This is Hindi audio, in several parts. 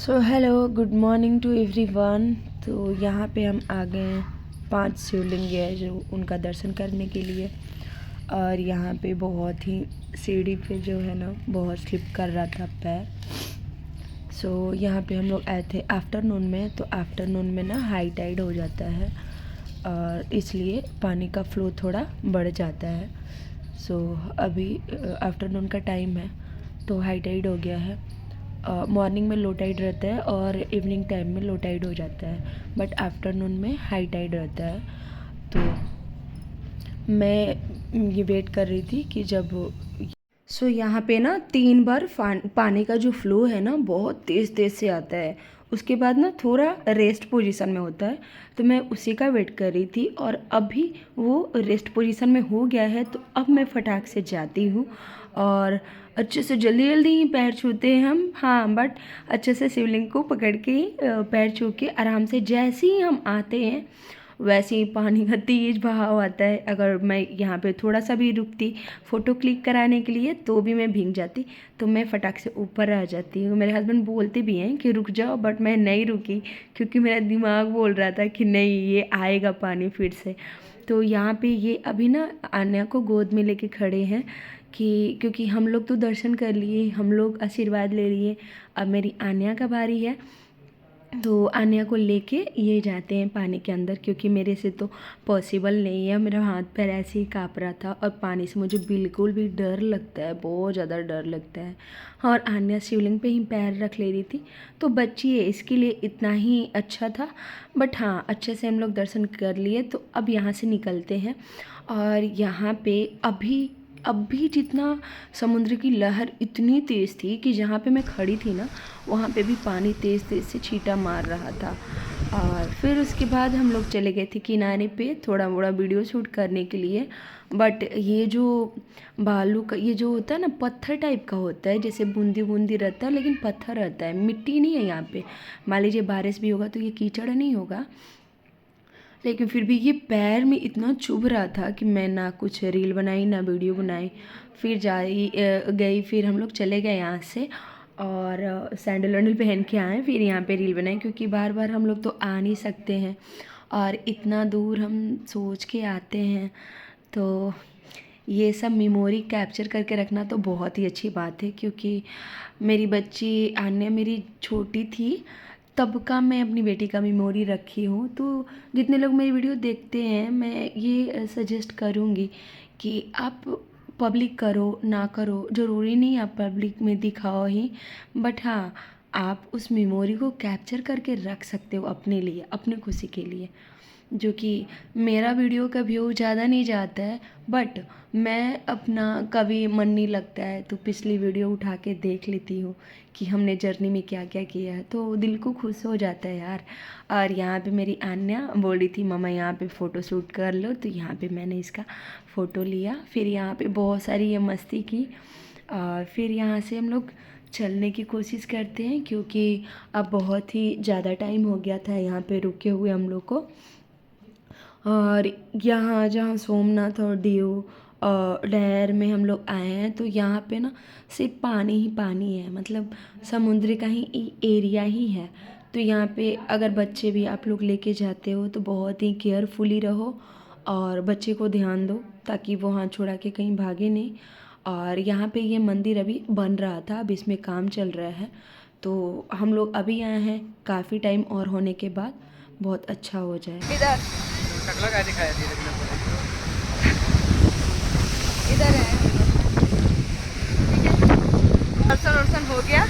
So hello, good morning to everyone. तो यहाँ पे हम आ गए हैं 5 शिवलिंग है जो उनका दर्शन करने के लिए। और यहाँ पे बहुत ही सीढ़ी पे जो है ना बहुत स्लिप कर रहा था पैर। सो यहाँ पे हम लोग आए थे आफ्टरनून में। तो आफ्टरनून में ना हाई टाइड हो जाता है और इसलिए पानी का फ्लो थोड़ा बढ़ जाता है। सो अभी आफ्टरनून का टाइम है तो हाई टाइड हो गया है। मॉर्निंग में लो टाइड रहता है और इवनिंग टाइम में लो टाइड हो जाता है, बट आफ्टरनून में हाई टाइड रहता है। तो मैं ये वेट कर रही थी कि जब यहाँ पे ना 3 बार पानी का जो फ्लो है ना बहुत तेज़ तेज़ से आता है, उसके बाद ना थोड़ा रेस्ट पोजीशन में होता है। तो मैं उसी का वेट कर रही थी और अभी वो रेस्ट पोजीशन में हो गया है। तो अब मैं फटाक से जाती हूँ और अच्छे से जल्दी जल्दी ही पैर छूते हैं हम। हाँ, बट अच्छे से शिवलिंग को पकड़ के पैर छू के आराम से जैसे ही हम आते हैं वैसे ही पानी का तेज़ बहाव आता है। अगर मैं यहाँ पे थोड़ा सा भी रुकती फ़ोटो क्लिक कराने के लिए तो भी मैं भीग जाती। तो मैं फटाक से ऊपर आ जाती हूँ। मेरे हस्बैंड बोलते भी हैं कि रुक जाओ, बट मैं नहीं रुकी क्योंकि मेरा दिमाग बोल रहा था कि नहीं, ये आएगा पानी फिर से। तो यहाँ पे ये अभी ना आन्या को गोद में लेके खड़े हैं कि क्योंकि हम लोग तो दर्शन कर लिए, हम लोग आशीर्वाद ले लिए, अब मेरी आन्या का बारी है। तो आन्या को लेके ये जाते हैं पानी के अंदर क्योंकि मेरे से तो पॉसिबल नहीं है। मेरा हाथ पैर ऐसे ही काँप रहा था और पानी से मुझे बिल्कुल भी डर लगता है, बहुत ज़्यादा डर लगता है। और आन्या शिवलिंग पे ही पैर रख ले रही थी, तो बच्ची है इसके लिए इतना ही अच्छा था। बट हाँ, अच्छे से हम लोग दर्शन कर लिए। तो अब यहाँ से निकलते हैं और यहाँ पे अभी जितना समुद्र की लहर इतनी तेज़ थी कि जहाँ पे मैं खड़ी थी ना वहाँ पे भी पानी तेज़ तेज़ से छींटा मार रहा था। और फिर उसके बाद हम लोग चले गए थे किनारे पे थोड़ा मोड़ा वीडियो शूट करने के लिए। बट ये जो बालू का ये जो होता है ना पत्थर टाइप का होता है, जैसे बूंदी बूंदी रहता है लेकिन पत्थर रहता है, मिट्टी नहीं है यहाँ पे। मान लीजिए बारिश भी होगा तो ये कीचड़ नहीं होगा, लेकिन फिर भी ये पैर में इतना चुभ रहा था कि मैं ना कुछ रील बनाई ना वीडियो बनाई। फिर गई फिर हम लोग चले गए यहाँ से और सैंडल वैंडल पहन के आए, फिर यहाँ पे रील बनाई क्योंकि बार बार हम लोग तो आ नहीं सकते हैं और इतना दूर हम सोच के आते हैं। तो ये सब मेमोरी कैप्चर करके रखना तो बहुत ही अच्छी बात है क्योंकि मेरी बच्ची आन्या मेरी छोटी थी तब का मैं अपनी बेटी का मेमोरी रखी हूँ। तो जितने लोग मेरी वीडियो देखते हैं मैं ये सजेस्ट करूँगी कि आप पब्लिक करो ना करो, ज़रूरी नहीं आप पब्लिक में दिखाओ ही, बट हाँ आप उस मेमोरी को कैप्चर करके रख सकते हो अपने लिए, अपने खुशी के लिए। जो कि मेरा वीडियो का व्यू ज़्यादा नहीं जाता है, बट मैं अपना कभी मन नहीं लगता है तो पिछली वीडियो उठा के देख लेती हूँ कि हमने जर्नी में क्या क्या किया है, तो दिल को खुश हो जाता है यार। और यहाँ पे मेरी आन्या बोल रही थी मम्मा यहाँ पे फ़ोटो शूट कर लो, तो यहाँ पे मैंने इसका फ़ोटो लिया। फिर यहाँ पे बहुत सारी ये मस्ती की और फिर यहाँ से हम लोग चलने की कोशिश करते हैं क्योंकि अब बहुत ही ज़्यादा टाइम हो गया था यहाँ पे रुके हुए हम लोग को। और यहाँ जहाँ सोमनाथ और दीव डैर में हम लोग आए हैं तो यहाँ पे ना सिर्फ पानी ही पानी है, मतलब समुद्र का ही एरिया ही है। तो यहाँ पे अगर बच्चे भी आप लोग लेके जाते हो तो बहुत ही केयरफुली रहो और बच्चे को ध्यान दो ताकि वो हाथ छोड़ा के कहीं भागे नहीं। और यहाँ पे ये मंदिर अभी बन रहा था, अब इसमें काम चल रहा है। तो हम लोग अभी आए हैं, काफ़ी टाइम और होने के बाद बहुत अच्छा हो जाए। इधर है दर्शन हो गया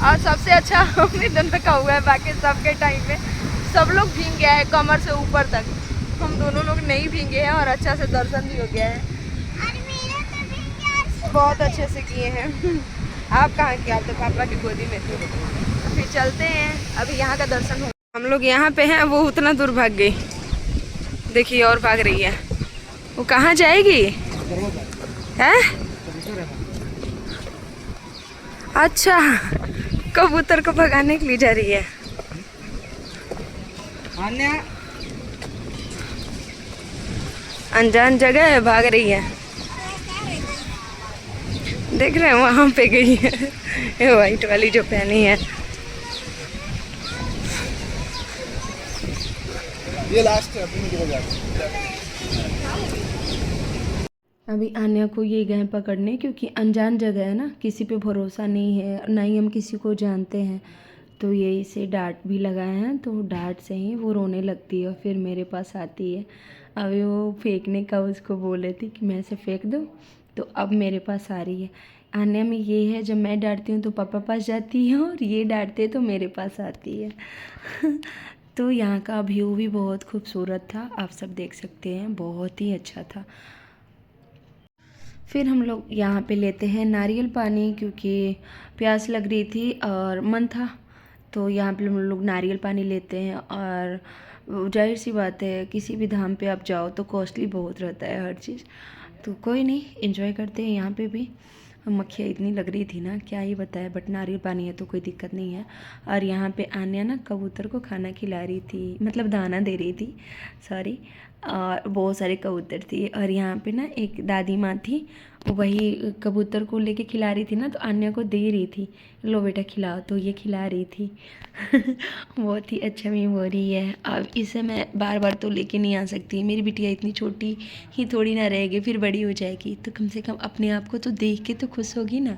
और सबसे अच्छा हमने दोनों का हुआ है। बाकी सबके टाइम में सब लोग भीग गया है कमर से ऊपर तक, हम दोनों लोग नहीं भीगे हैं और अच्छा से दर्शन भी हो गया है। बहुत अच्छे से किए हैं। आप कहाँ किया? आप तो पापा की गोदी में थे। तो फिर चलते हैं, अभी यहाँ का दर्शन हो। हम लोग यहाँ पे हैं, वो उतना दूर भाग गई, देखिए और भाग रही है। वो कहाँ जाएगी है? अच्छा, कबूतर को भगाने के लिए जा रही है। अनजान जगह है, भाग रही है। देख रहे हैं वहाँ पे गई है, ये वाइट वाली जो पहनी है। ये लास्ट है, अभी निकल जाते अभी आन्या को ये गए पकड़ने, क्योंकि अनजान जगह है ना, किसी पे भरोसा नहीं है, ना ही हम किसी को जानते हैं। तो ये इसे डांट भी लगाए हैं, तो डांट से ही वो रोने लगती है और फिर मेरे पास आती है। अभी वो फेंकने का उसको बोले थी कि मैं इसे फेंक दूँ, तो अब मेरे पास आ रही है। आन्या में ये है, जब मैं डांटती हूँ तो पापा पास जाती है और ये डांटते तो मेरे पास आती है। तो यहाँ का व्यू भी बहुत खूबसूरत था, आप सब देख सकते हैं, बहुत ही अच्छा था। फिर हम लोग यहाँ पे लेते हैं नारियल पानी, क्योंकि प्यास लग रही थी और मन था, तो यहाँ पे हम लोग नारियल पानी लेते हैं। और जाहिर सी बात है, किसी भी धाम पे आप जाओ तो कॉस्टली बहुत रहता है हर चीज़, तो कोई नहीं, एंजॉय करते हैं। यहाँ पे भी मक्खियाँ इतनी लग रही थी ना, क्या ही बताया, बट नारियल पानी है तो कोई दिक्कत नहीं है। और यहाँ पे आन्या ना कबूतर को खाना खिला रही थी, मतलब दाना दे रही थी, सॉरी। और बहुत सारे कबूतर थे, और यहाँ पे ना एक दादी माँ थी, वही कबूतर को लेके खिला रही थी ना, तो आन्या को दे रही थी, लो बेटा खिलाओ, तो ये खिला रही थी। बहुत ही अच्छा मेमोरी है। अब इसे मैं बार बार तो लेके नहीं आ सकती, मेरी बिटिया इतनी छोटी ही थोड़ी ना रहेगी, फिर बड़ी हो जाएगी, तो कम से कम अपने आप को तो देख के तो खुश होगी ना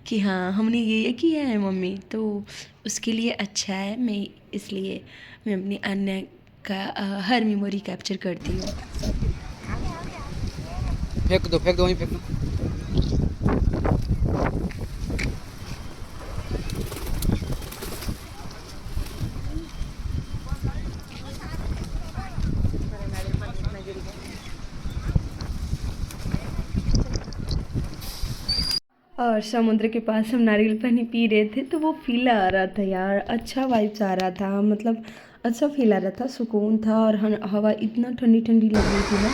कि हाँ हमने ये किया है मम्मी, तो उसके लिए अच्छा है। मैं इसलिए मैं अपनी अन्य का हर मेमोरी कैप्चर करती हूँ। फेंक दो वहीं फेंक दो। और समुद्र के पास हम नारियल पानी पी रहे थे, तो वो फील आ रहा था यार, अच्छा वाइब्स आ रहा था, मतलब अच्छा फील आ रहा था, सुकून था। और हवा इतना ठंडी ठंडी लग रही थी ना,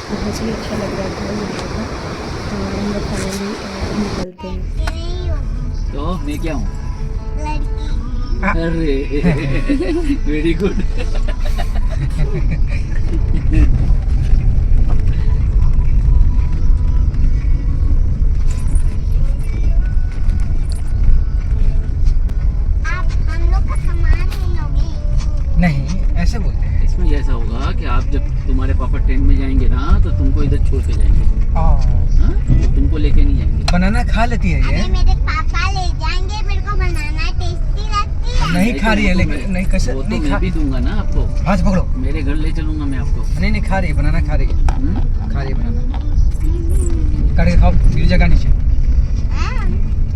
बहुत ही अच्छा लग रहा था यहाँ का। और हम लोग फाइनली निकलते हैं। तो मैं क्या हूँ? अरे वेरी गुड। नहीं, ऐसे बोलते हैं। इसमें ऐसा होगा कि आप जब तुम्हारे पापा ट्रेन में जाएंगे ना, तो तुमको इधर छोड़ के जाएंगे। हाँ? तो तुमको लेके नहीं जाएंगे। बनाना खा लेती है ये? मेरे पापा ले जाएंगे, मेरे को बनाना टेस्टी लगती है। नहीं खा रही है, लेकिन नहीं कैसे वो तो नहीं मैं खा। भी दूंगा ना आपको। हाथ पकड़ो। मेरे घर ले चलूंगा मैं आपको। नहीं खा रही है, बनाना खा रही है, हम्म? खा रही है बनाना। काट के खाओ, गिर जाएगा नीचे।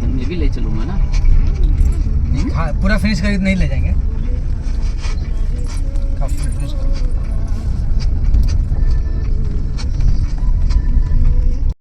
मैं भी ले चलूंगा ना। नहीं खा, पूरा फिनिश करके नहीं ले जाएंगे।